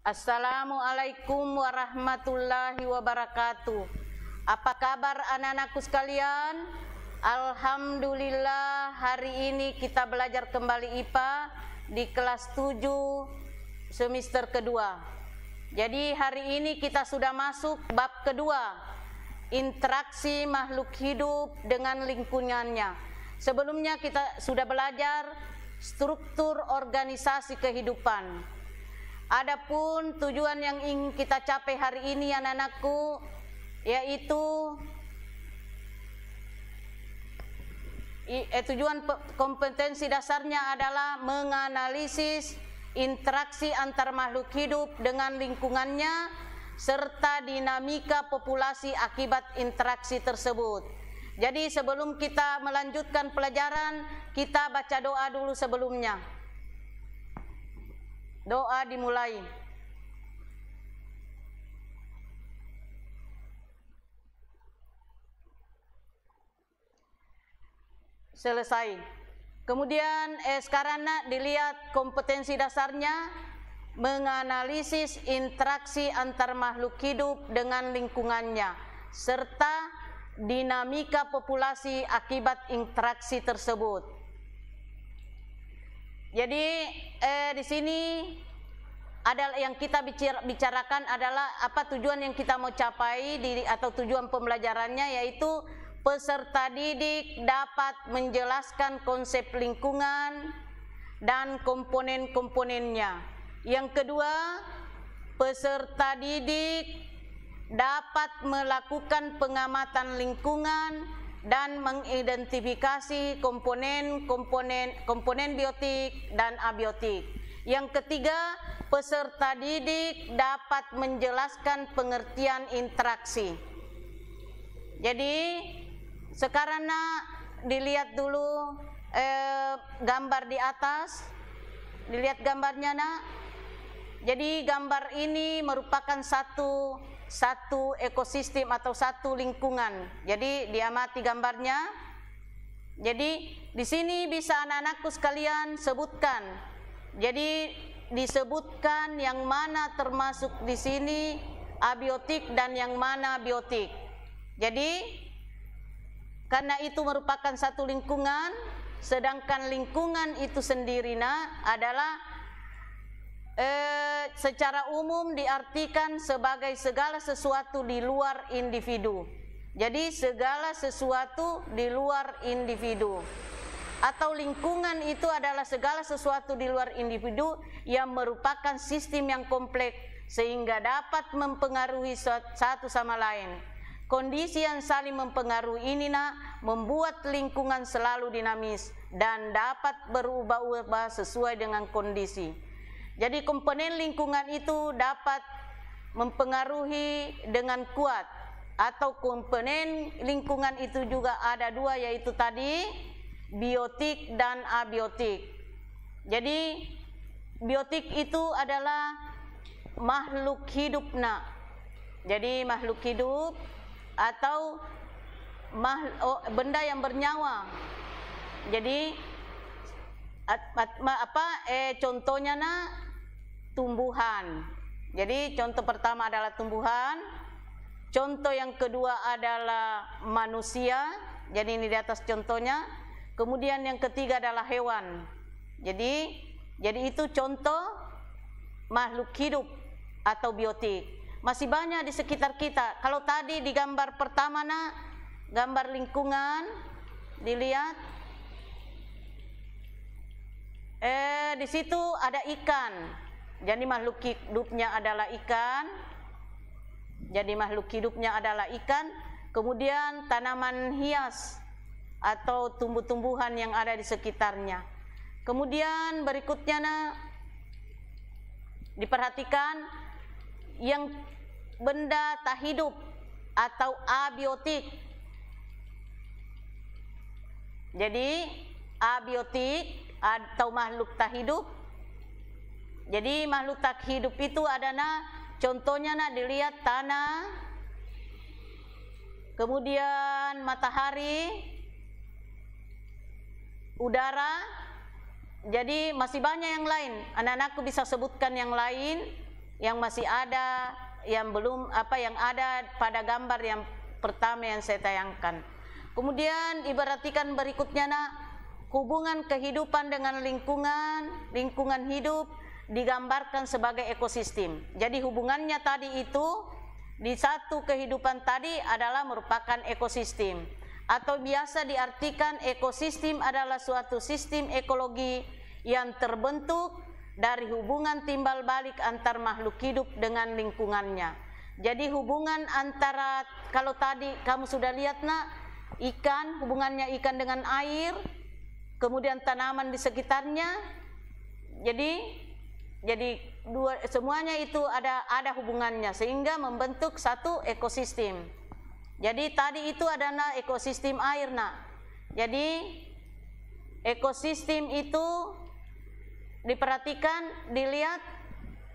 Assalamualaikum warahmatullahi wabarakatuh. Apa kabar anak-anakku sekalian? Alhamdulillah, hari ini kita belajar kembali IPA di kelas 7 semester kedua. Jadi hari ini kita sudah masuk bab kedua, interaksi makhluk hidup dengan lingkungannya. Sebelumnya kita sudah belajar struktur organisasi kehidupan. Adapun tujuan yang ingin kita capai hari ini anak-anakku, yaitu tujuan kompetensi dasarnya adalah menganalisis interaksi antar makhluk hidup dengan lingkungannya serta dinamika populasi akibat interaksi tersebut. Jadi sebelum kita melanjutkan pelajaran, kita baca doa dulu sebelumnya. Doa dimulai. Selesai. Kemudian sekarang dilihat kompetensi dasarnya, menganalisis interaksi antar makhluk hidup dengan lingkungannya serta dinamika populasi akibat interaksi tersebut. Jadi di sini adalah yang kita bicarakan adalah apa tujuan yang kita mau capai atau tujuan pembelajarannya, yaitu peserta didik dapat menjelaskan konsep lingkungan dan komponen-komponennya. Yang kedua, peserta didik dapat melakukan pengamatan lingkungan dan mengidentifikasi komponen biotik dan abiotik. Yang ketiga, peserta didik dapat menjelaskan pengertian interaksi. Jadi sekarang dilihat dulu gambar di atas, dilihat gambarnya Jadi gambar ini merupakan satu ekosistem atau satu lingkungan. Jadi diamati gambarnya. Jadi di sini bisa anak-anakku sekalian sebutkan. Jadi disebutkan yang mana termasuk di sini abiotik dan yang mana biotik. Jadi karena itu merupakan satu lingkungan, sedangkan lingkungan itu sendiri adalah secara umum diartikan sebagai segala sesuatu di luar individu. Jadi segala sesuatu di luar individu, atau lingkungan itu adalah segala sesuatu di luar individu yang merupakan sistem yang kompleks sehingga dapat mempengaruhi satu sama lain. Kondisi yang saling mempengaruhi ini membuat lingkungan selalu dinamis dan dapat berubah-ubah sesuai dengan kondisi. Jadi komponen lingkungan itu dapat mempengaruhi dengan kuat, atau komponen lingkungan itu juga ada dua, yaitu tadi biotik dan abiotik. Jadi biotik itu adalah makhluk hidup Jadi makhluk hidup atau benda yang bernyawa. Jadi contohnya tumbuhan. Jadi contoh pertama adalah tumbuhan. Contoh yang kedua adalah manusia. Jadi ini di atas contohnya. Kemudian yang ketiga adalah hewan. Jadi itu contoh makhluk hidup atau biotik. Masih banyak di sekitar kita. Kalau tadi di gambar pertama gambar lingkungan, dilihat di situ ada ikan. Jadi makhluk hidupnya adalah ikan. Kemudian tanaman hias atau tumbuh-tumbuhan yang ada di sekitarnya. Kemudian berikutnya diperhatikan yang benda tak hidup atau abiotik. Jadi abiotik atau makhluk tak hidup. Jadi makhluk tak hidup itu ada contohnya dilihat tanah, kemudian matahari, udara. Jadi masih banyak yang lain. Anak-anakku bisa sebutkan yang lain yang masih ada, yang belum yang ada pada gambar yang pertama yang saya tayangkan. Kemudian diperhatikan berikutnya nak, hubungan kehidupan dengan lingkungan hidup digambarkan sebagai ekosistem. Jadi hubungannya tadi itu di satu kehidupan tadi adalah merupakan ekosistem, atau biasa diartikan ekosistem adalah suatu sistem ekologi yang terbentuk dari hubungan timbal balik antar makhluk hidup dengan lingkungannya. Jadi hubungan antara, kalau tadi kamu sudah lihat nak, ikan, hubungannya ikan dengan air, kemudian tanaman di sekitarnya. Jadi semuanya itu ada hubungannya sehingga membentuk satu ekosistem. Jadi tadi itu adalah ekosistem air nak. Jadi ekosistem itu diperhatikan, dilihat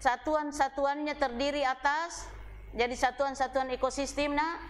satuan-satuannya terdiri atas, jadi satuan-satuan ekosistem nak,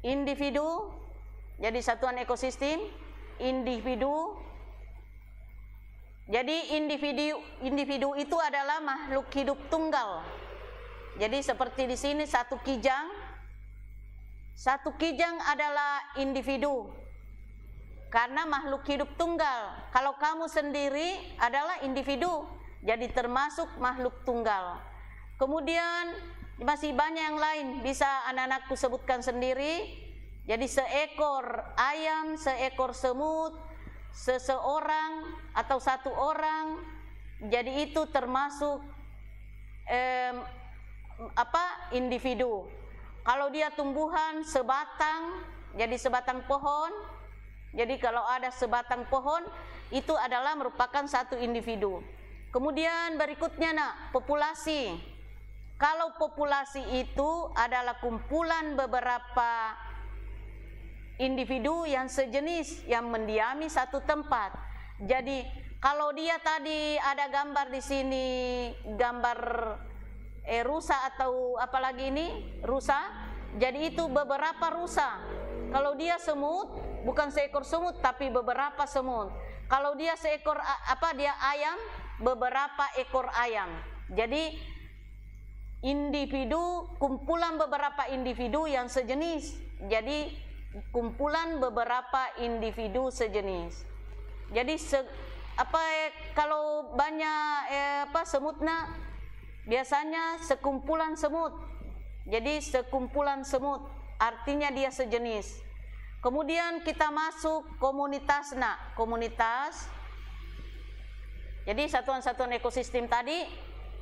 individu, jadi satuan ekosistem, individu. Jadi individu itu adalah makhluk hidup tunggal. Jadi seperti di sini satu kijang adalah individu karena makhluk hidup tunggal. Kalau kamu sendiri adalah individu, jadi termasuk makhluk tunggal. Kemudian masih banyak yang lain, bisa anak-anakku sebutkan sendiri. Jadi seekor ayam, seekor semut, seseorang atau satu orang, jadi itu termasuk individu. Kalau dia tumbuhan sebatang, jadi sebatang pohon. Jadi kalau ada sebatang pohon itu adalah merupakan satu individu. Kemudian berikutnya nak, populasi. Kalau populasi itu adalah kumpulan beberapa individu yang sejenis yang mendiami satu tempat. Jadi kalau dia tadi ada gambar di sini, gambar rusa atau apalagi ini rusa, jadi itu beberapa rusa. Kalau dia semut, bukan seekor semut tapi beberapa semut. Kalau dia seekor dia ayam, beberapa ekor ayam. Jadi individu, kumpulan beberapa individu yang sejenis. Jadi kumpulan beberapa individu sejenis. Jadi kalau banyak semutnya biasanya sekumpulan semut. Jadi sekumpulan semut artinya dia sejenis. Kemudian kita masuk komunitas nak, komunitas. Jadi satuan-satuan ekosistem tadi.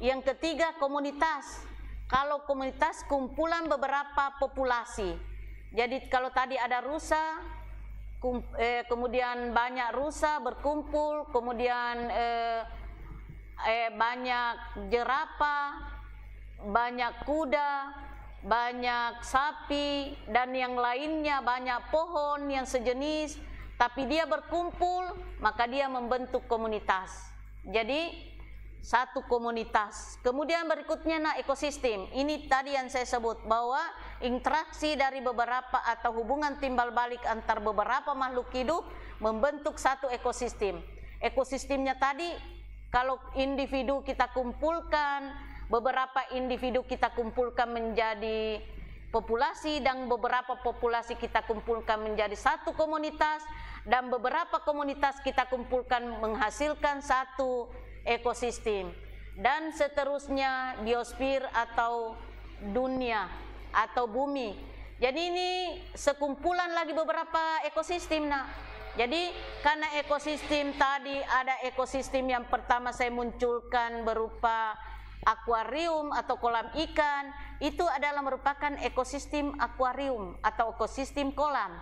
Yang ketiga komunitas. Kalau komunitas kumpulan beberapa populasi. Jadi kalau tadi ada rusa, kemudian banyak rusa berkumpul, kemudian banyak jerapah, banyak kuda, banyak sapi, dan yang lainnya, banyak pohon yang sejenis, tapi dia berkumpul, maka dia membentuk komunitas. Jadi satu komunitas. Kemudian berikutnya nah ekosistem. Ini tadi yang saya sebut bahwa interaksi dari beberapa atau hubungan timbal balik antar beberapa makhluk hidup membentuk satu ekosistem. Ekosistemnya tadi kalau individu kita kumpulkan, beberapa individu kita kumpulkan menjadi populasi, dan beberapa populasi kita kumpulkan menjadi satu komunitas, dan beberapa komunitas kita kumpulkan menghasilkan satu ekosistem, dan seterusnya biosfer atau dunia atau bumi. Jadi ini sekumpulan lagi beberapa ekosistem nak. Jadi karena ekosistem tadi ada ekosistem yang pertama saya munculkan berupa akuarium atau kolam ikan, itu adalah merupakan ekosistem akuarium atau ekosistem kolam.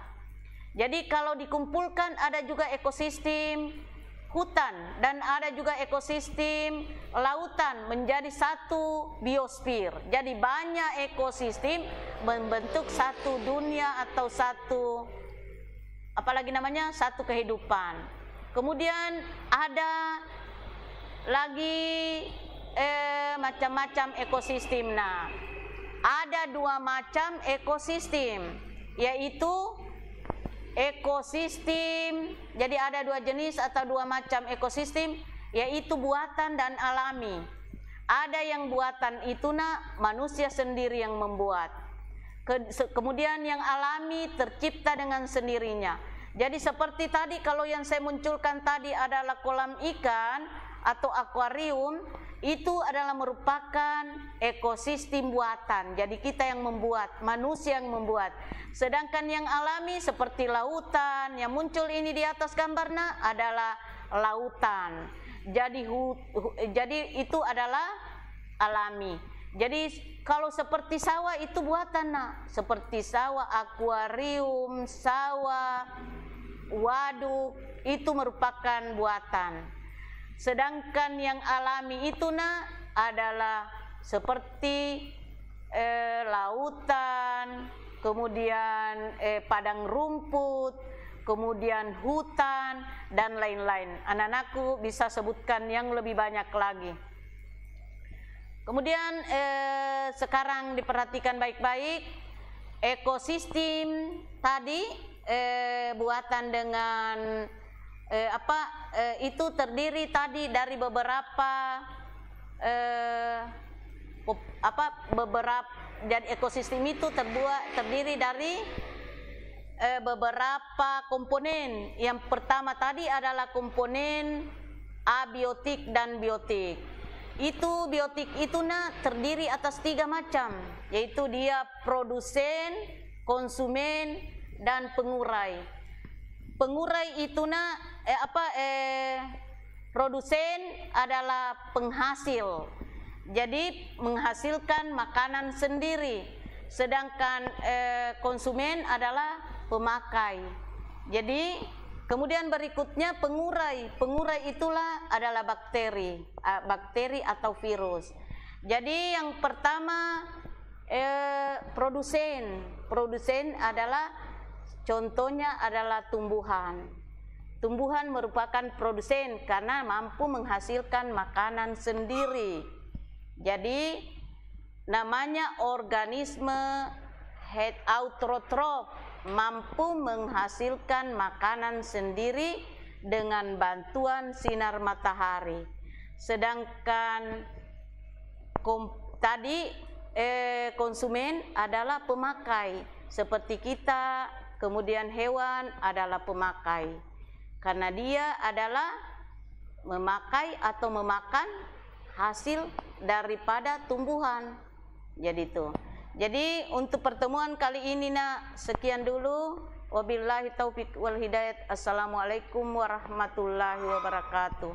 Jadi kalau dikumpulkan ada juga ekosistem hutan dan ada juga ekosistem lautan menjadi satu biosfer. Jadi banyak ekosistem membentuk satu dunia atau satu satu kehidupan. Kemudian ada lagi macam-macam ekosistem. Nah, ada dua macam ekosistem, yaitu ekosistem. Jadi ada dua jenis atau dua macam ekosistem, yaitu buatan dan alami. Ada yang buatan itu manusia sendiri yang membuat. Kemudian yang alami tercipta dengan sendirinya. Jadi seperti tadi, kalau yang saya munculkan tadi adalah kolam ikan atau akuarium, itu adalah merupakan ekosistem buatan. Jadi kita yang membuat, manusia yang membuat. Sedangkan yang alami seperti lautan, yang muncul ini di atas gambarnya adalah lautan. Jadi itu adalah alami. Jadi kalau seperti sawah itu buatan, seperti sawah, akuarium, sawah, waduk, itu merupakan buatan. Sedangkan yang alami itu adalah seperti lautan, kemudian padang rumput, kemudian hutan, dan lain-lain. Anak-anakku bisa sebutkan yang lebih banyak lagi. Kemudian sekarang diperhatikan baik-baik, ekosistem tadi buatan dengan itu terdiri tadi dari beberapa jadi ekosistem itu terdiri dari beberapa komponen. Yang pertama tadi adalah komponen abiotik dan biotik. Itu biotik itu terdiri atas 3 macam, yaitu dia produsen, konsumen, dan pengurai. Pengurai itu produsen adalah penghasil, jadi menghasilkan makanan sendiri. Sedangkan konsumen adalah pemakai. Jadi kemudian berikutnya pengurai. Pengurai itulah adalah bakteri atau virus. Jadi yang pertama produsen. Produsen adalah contohnya adalah tumbuhan. Tumbuhan merupakan produsen karena mampu menghasilkan makanan sendiri. Jadi namanya organisme autotrof, mampu menghasilkan makanan sendiri dengan bantuan sinar matahari. Sedangkan konsumen adalah pemakai, seperti kita, kemudian hewan adalah pemakai, karena dia adalah memakai atau memakan hasil daripada tumbuhan. Jadi untuk pertemuan kali ini sekian dulu. Wabillahi taufiq wal hidayat. Assalamualaikum warahmatullahi wabarakatuh.